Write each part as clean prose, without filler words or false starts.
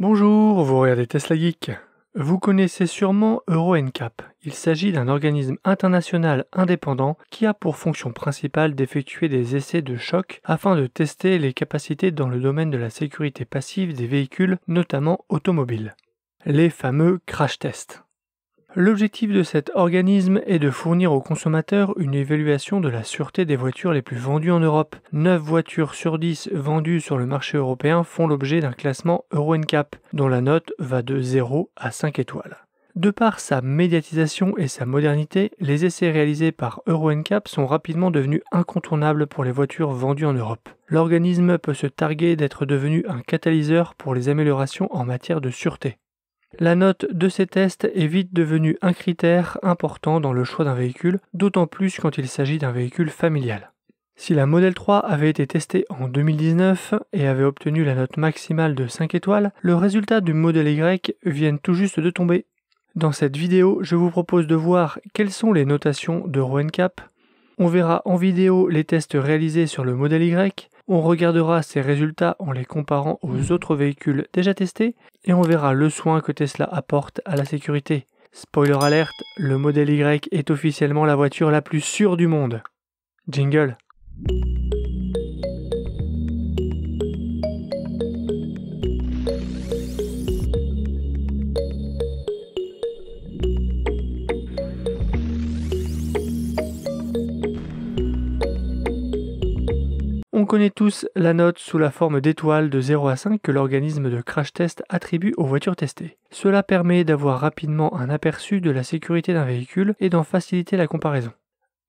Bonjour, vous regardez Tesla Geek. Vous connaissez sûrement Euro NCAP. Il s'agit d'un organisme international indépendant qui a pour fonction principale d'effectuer des essais de choc afin de tester les capacités dans le domaine de la sécurité passive des véhicules, notamment automobiles. Les fameux crash tests. L'objectif de cet organisme est de fournir aux consommateurs une évaluation de la sûreté des voitures les plus vendues en Europe. 9 voitures sur 10 vendues sur le marché européen font l'objet d'un classement Euro NCAP, dont la note va de 0 à 5 étoiles. De par sa médiatisation et sa modernité, les essais réalisés par Euro NCAP sont rapidement devenus incontournables pour les voitures vendues en Europe. L'organisme peut se targuer d'être devenu un catalyseur pour les améliorations en matière de sûreté. La note de ces tests est vite devenue un critère important dans le choix d'un véhicule, d'autant plus quand il s'agit d'un véhicule familial. Si la Model 3 avait été testée en 2019 et avait obtenu la note maximale de 5 étoiles, le résultat du Model Y vient tout juste de tomber. Dans cette vidéo, je vous propose de voir quelles sont les notations d'Euro NCAP. On verra en vidéo les tests réalisés sur le Model Y, on regardera ces résultats en les comparant aux autres véhicules déjà testés, et on verra le soin que Tesla apporte à la sécurité. Spoiler alerte, le Model Y est officiellement la voiture la plus sûre du monde. Jingle. On connaît tous la note sous la forme d'étoiles de 0 à 5 que l'organisme de crash test attribue aux voitures testées. Cela permet d'avoir rapidement un aperçu de la sécurité d'un véhicule et d'en faciliter la comparaison.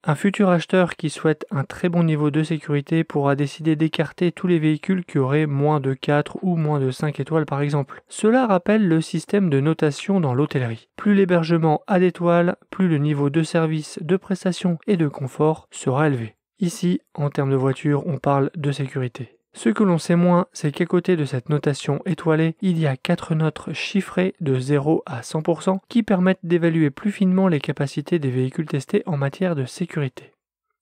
Un futur acheteur qui souhaite un très bon niveau de sécurité pourra décider d'écarter tous les véhicules qui auraient moins de 4 ou moins de 5 étoiles par exemple. Cela rappelle le système de notation dans l'hôtellerie. Plus l'hébergement a d'étoiles, plus le niveau de service, de prestation et de confort sera élevé. Ici, en termes de voiture, on parle de sécurité. Ce que l'on sait moins, c'est qu'à côté de cette notation étoilée, il y a 4 notes chiffrées de 0 à 100% qui permettent d'évaluer plus finement les capacités des véhicules testés en matière de sécurité.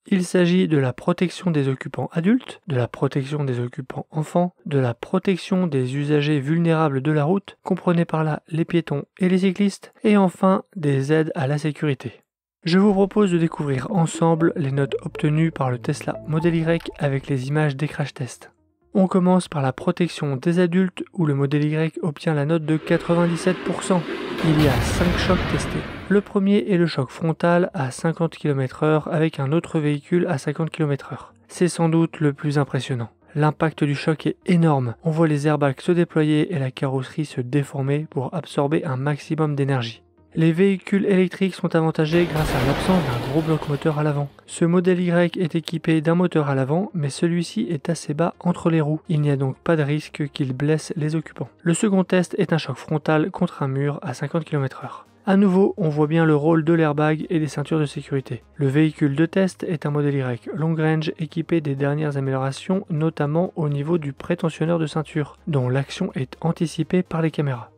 Il s'agit de la protection des occupants adultes, de la protection des occupants enfants, de la protection des usagers vulnérables de la route, comprenez par là les piétons et les cyclistes, et enfin des aides à la sécurité. Je vous propose de découvrir ensemble les notes obtenues par le Tesla Model Y avec les images des crash tests. On commence par la protection des adultes où le Model Y obtient la note de 97%. Il y a 5 chocs testés. Le premier est le choc frontal à 50 km/h avec un autre véhicule à 50 km/h. C'est sans doute le plus impressionnant. L'impact du choc est énorme. On voit les airbags se déployer et la carrosserie se déformer pour absorber un maximum d'énergie. Les véhicules électriques sont avantagés grâce à l'absence d'un gros bloc moteur à l'avant. Ce Model Y est équipé d'un moteur à l'avant, mais celui-ci est assez bas entre les roues. Il n'y a donc pas de risque qu'il blesse les occupants. Le second test est un choc frontal contre un mur à 50 km/h. À nouveau, on voit bien le rôle de l'airbag et des ceintures de sécurité. Le véhicule de test est un Model Y long range équipé des dernières améliorations, notamment au niveau du prétentionneur de ceinture, dont l'action est anticipée par les caméras.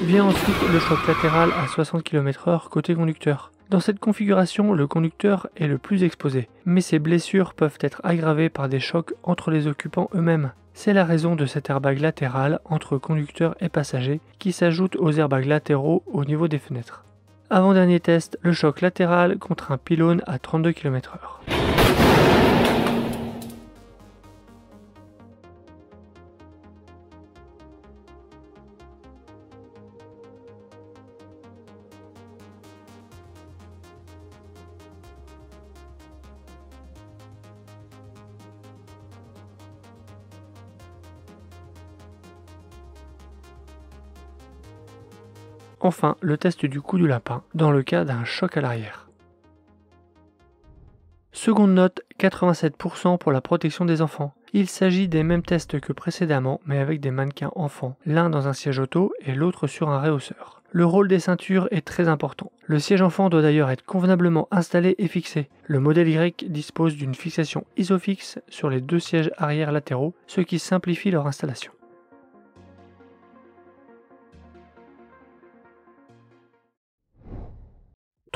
Vient ensuite le choc latéral à 60 km/h côté conducteur. Dans cette configuration, le conducteur est le plus exposé, mais ses blessures peuvent être aggravées par des chocs entre les occupants eux-mêmes. C'est la raison de cet airbag latéral entre conducteur et passager qui s'ajoute aux airbags latéraux au niveau des fenêtres. Avant-dernier test, le choc latéral contre un pylône à 32 km/h. Enfin, le test du cou du lapin, dans le cas d'un choc à l'arrière. Seconde note, 87% pour la protection des enfants. Il s'agit des mêmes tests que précédemment, mais avec des mannequins enfants, l'un dans un siège auto et l'autre sur un rehausseur. Le rôle des ceintures est très important. Le siège enfant doit d'ailleurs être convenablement installé et fixé. Le Model Y dispose d'une fixation isofix sur les 2 sièges arrière latéraux, ce qui simplifie leur installation.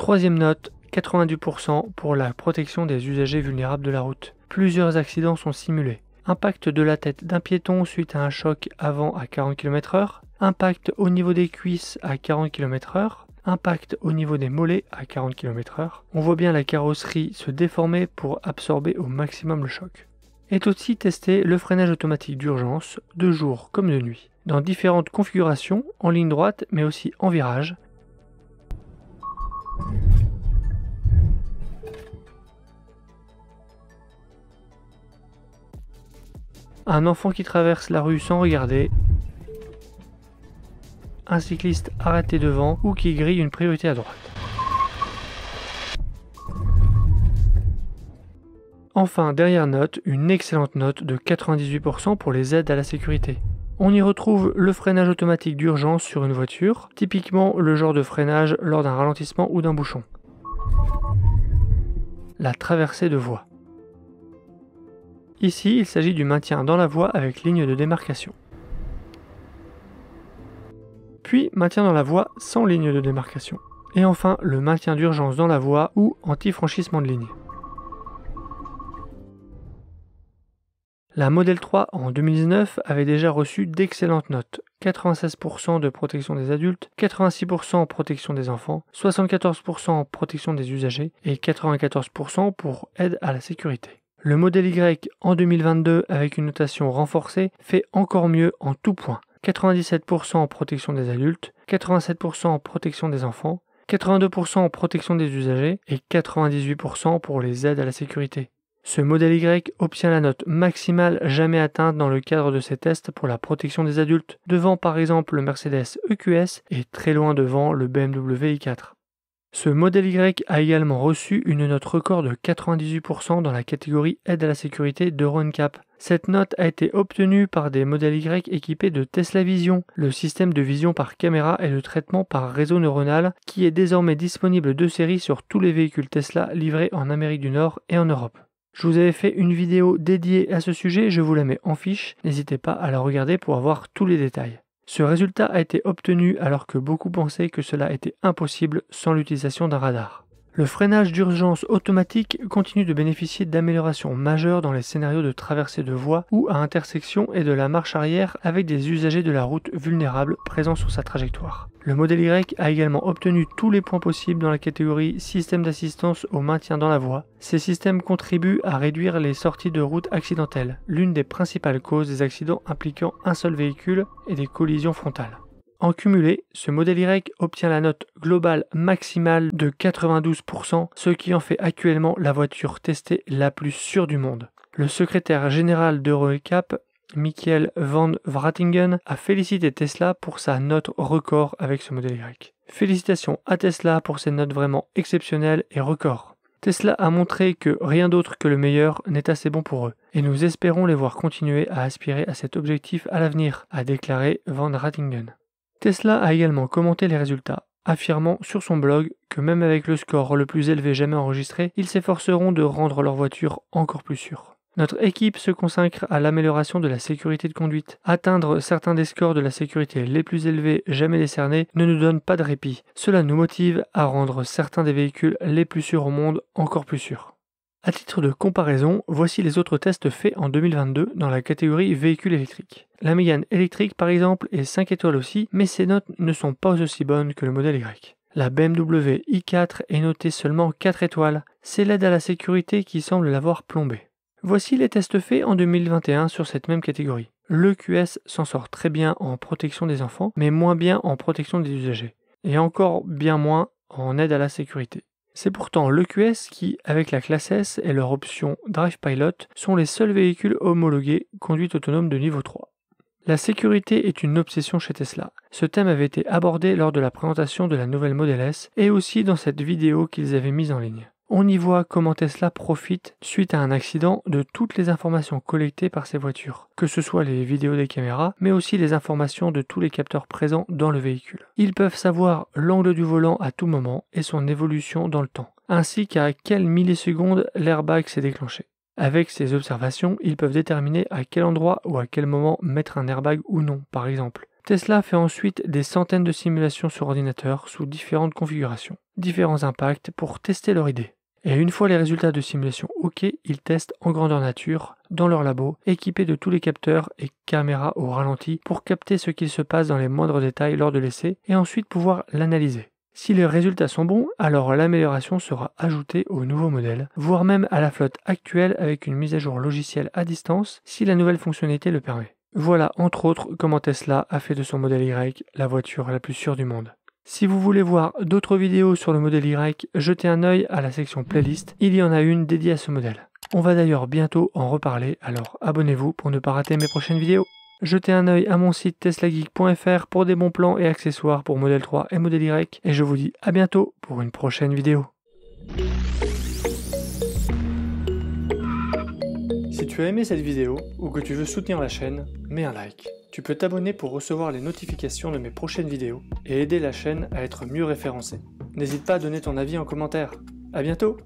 Troisième note, 90% pour la protection des usagers vulnérables de la route. Plusieurs accidents sont simulés. Impact de la tête d'un piéton suite à un choc avant à 40 km/h, impact au niveau des cuisses à 40 km/h, impact au niveau des mollets à 40 km/h. On voit bien la carrosserie se déformer pour absorber au maximum le choc. Est aussi testé le freinage automatique d'urgence, de jour comme de nuit, dans différentes configurations, en ligne droite mais aussi en virage. Un enfant qui traverse la rue sans regarder, un cycliste arrêté devant ou qui grille une priorité à droite. Enfin, dernière note, une excellente note de 98% pour les aides à la sécurité. On y retrouve le freinage automatique d'urgence sur une voiture, typiquement le genre de freinage lors d'un ralentissement ou d'un bouchon. La traversée de voie. Ici, il s'agit du maintien dans la voie avec ligne de démarcation. Puis, maintien dans la voie sans ligne de démarcation. Et enfin, le maintien d'urgence dans la voie ou anti-franchissement de ligne. La Model 3 en 2019 avait déjà reçu d'excellentes notes, 96% de protection des adultes, 86% protection des enfants, 74% protection des usagers et 94% pour aide à la sécurité. Le Model Y en 2022 avec une notation renforcée fait encore mieux en tout point, 97% protection des adultes, 87% protection des enfants, 82% protection des usagers et 98% pour les aides à la sécurité. Ce Model Y obtient la note maximale jamais atteinte dans le cadre de ces tests pour la protection des adultes, devant par exemple le Mercedes EQS et très loin devant le BMW i4. Ce Model Y a également reçu une note record de 98% dans la catégorie aide à la sécurité d'Euro NCAP. Cette note a été obtenue par des Model Y équipés de Tesla Vision, le système de vision par caméra et de traitement par réseau neuronal qui est désormais disponible de série sur tous les véhicules Tesla livrés en Amérique du Nord et en Europe. Je vous avais fait une vidéo dédiée à ce sujet, je vous la mets en fiche, n'hésitez pas à la regarder pour avoir tous les détails. Ce résultat a été obtenu alors que beaucoup pensaient que cela était impossible sans l'utilisation d'un radar. Le freinage d'urgence automatique continue de bénéficier d'améliorations majeures dans les scénarios de traversée de voie ou à intersection et de la marche arrière avec des usagers de la route vulnérables présents sur sa trajectoire. Le Model Y a également obtenu tous les points possibles dans la catégorie système d'assistance au maintien dans la voie. Ces systèmes contribuent à réduire les sorties de route accidentelles, l'une des principales causes des accidents impliquant un seul véhicule et des collisions frontales. En cumulé, ce Model Y obtient la note globale maximale de 92%, ce qui en fait actuellement la voiture testée la plus sûre du monde. Le secrétaire général d'Euro NCAP, Michael Van Wratingen, a félicité Tesla pour sa note record avec ce Model Y. Félicitations à Tesla pour ces notes vraiment exceptionnelles et records. Tesla a montré que rien d'autre que le meilleur n'est assez bon pour eux, et nous espérons les voir continuer à aspirer à cet objectif à l'avenir, a déclaré Van Wratingen. Tesla a également commenté les résultats, affirmant sur son blog que même avec le score le plus élevé jamais enregistré, ils s'efforceront de rendre leur voiture encore plus sûre. Notre équipe se consacre à l'amélioration de la sécurité de conduite. Atteindre certains des scores de la sécurité les plus élevés jamais décernés ne nous donne pas de répit. Cela nous motive à rendre certains des véhicules les plus sûrs au monde encore plus sûrs. À titre de comparaison, voici les autres tests faits en 2022 dans la catégorie véhicules électriques. La Mégane électrique par exemple est 5 étoiles aussi, mais ses notes ne sont pas aussi bonnes que le Model Y. La BMW i4 est notée seulement 4 étoiles, c'est l'aide à la sécurité qui semble l'avoir plombée. Voici les tests faits en 2021 sur cette même catégorie. L'EQS s'en sort très bien en protection des enfants, mais moins bien en protection des usagers, et encore bien moins en aide à la sécurité. C'est pourtant l'EQS qui, avec la classe S et leur option Drive Pilot, sont les seuls véhicules homologués conduite autonome de niveau 3. La sécurité est une obsession chez Tesla. Ce thème avait été abordé lors de la présentation de la nouvelle Model S et aussi dans cette vidéo qu'ils avaient mise en ligne. On y voit comment Tesla profite, suite à un accident, de toutes les informations collectées par ses voitures, que ce soit les vidéos des caméras, mais aussi les informations de tous les capteurs présents dans le véhicule. Ils peuvent savoir l'angle du volant à tout moment et son évolution dans le temps, ainsi qu'à quelle milliseconde l'airbag s'est déclenché. Avec ces observations, ils peuvent déterminer à quel endroit ou à quel moment mettre un airbag ou non, par exemple. Tesla fait ensuite des centaines de simulations sur ordinateur sous différentes configurations, différents impacts pour tester leur idée. Et une fois les résultats de simulation OK, ils testent en grandeur nature, dans leur labo, équipés de tous les capteurs et caméras au ralenti pour capter ce qu'il se passe dans les moindres détails lors de l'essai et ensuite pouvoir l'analyser. Si les résultats sont bons, alors l'amélioration sera ajoutée au nouveau modèle, voire même à la flotte actuelle avec une mise à jour logicielle à distance si la nouvelle fonctionnalité le permet. Voilà entre autres comment Tesla a fait de son modèle Y la voiture la plus sûre du monde. Si vous voulez voir d'autres vidéos sur le modèle Y, jetez un œil à la section playlist, il y en a une dédiée à ce modèle. On va d'ailleurs bientôt en reparler, alors abonnez-vous pour ne pas rater mes prochaines vidéos. Jetez un œil à mon site teslageek.fr pour des bons plans et accessoires pour Model 3 et Model Y, et je vous dis à bientôt pour une prochaine vidéo. Si tu as aimé cette vidéo ou que tu veux soutenir la chaîne, mets un like. Tu peux t'abonner pour recevoir les notifications de mes prochaines vidéos et aider la chaîne à être mieux référencée. N'hésite pas à donner ton avis en commentaire. À bientôt!